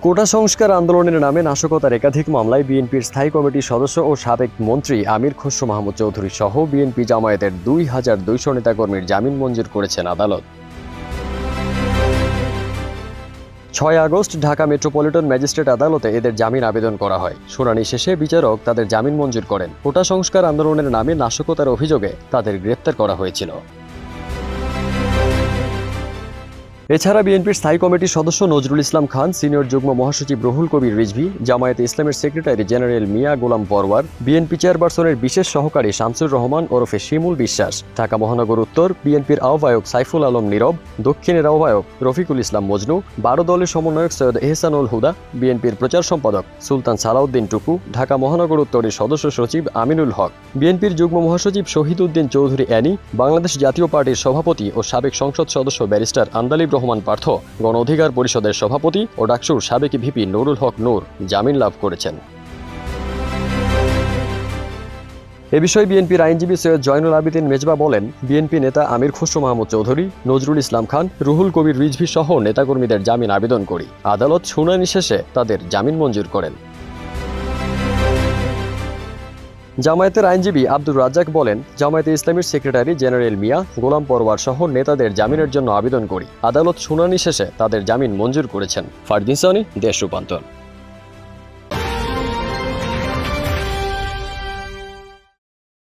কোটা সংস্কার আন্দোলনের নামে নাশকতার একাধিক মামলায় বিএনপির স্থায়ী কমিটির সদস্য ও সাবেক মন্ত্রী আমির খসরু মাহমুদ চৌধুরী সহ বিএনপি জামায়াতের ২,২০০ নেতাকর্মীর জামিন মঞ্জুর করেছেন আদালত। ৬ আগস্ট ঢাকা মেট্রোপলিটন ম্যাজিস্ট্রেট আদালতে এদের জামিন আবেদন করা হয়। শুনানি শেষে বিচারক তাদের জামিন মঞ্জুর করেন। কোটা সংস্কার আন্দোলনের নামে নাশকতার অভিযোগে তাদের গ্রেপ্তার করা হয়েছিল। এছাড়া বিএনপির স্থায়ী কমিটির সদস্য নজরুল ইসলাম খান, সিনিয়র যুগ্ম মহাসচিব রুহুল কবির রিজভী, জামায়াতে ইসলামের সেক্রেটারি জেনারেল মিয়া গোলাম পরওয়ার, বিএনপি চেয়ারপারসনের বিশেষ সহকারী শামসুর রহমান ওরফে শিমুল বিশ্বাস, ঢাকা মহানগর উত্তর বিএনপির আহ্বায়ক সাইফুল আলম নীরব, দক্ষিণের আহ্বায়ক রফিকুল ইসলাম মজনু, ১২ দলের সমন্বয়ক সৈয়দ এহসানুল হুদা, বিএনপির প্রচার সম্পাদক সুলতান সালাউদ্দিন টুকু, ঢাকা মহানগর উত্তরের সদস্য সচিব আমিনুল হক, বিএনপির যুগ্ম মহাসচিব শহীদ উদ্দিন চৌধুরী অ্যানি, বাংলাদেশ জাতীয় পার্টির সভাপতি ও সাবেক সংসদ সদস্য ব্যারিস্টার আন্দালিব রহমান পার্থ, গণ অধিকার পরিষদের সভাপতি ও ডাকসুর সাবেক ভিপি নুরুল হক নূর জামিন লাভ করেছেন। এ বিষয়ে বিএনপির আইনজীবী সৈয়দ জয়নুল আবেদিন মেজবা বলেন, বিএনপি নেতা আমির খসরু মাহমুদ চৌধুরী, নজরুল ইসলাম খান, রুহুল কবির রিজভী সহ নেতাকর্মীদের জামিন আবেদন করি। আদালত শুনানি শেষে তাদের জামিন মঞ্জুর করেন। জামায়াতের আইনজীবী আব্দুর রাজ্জাক বলেন, জামায়াতে ইসলামীর সেক্রেটারি জেনারেল মিয়া গোলাম পরওয়ার সহ নেতাদের জামিনের জন্য আবেদন করি। আদালত শুনানি শেষে তাদের জামিন মঞ্জুর করেছেন। ফারদিন সানি, দেশ রূপান্তর।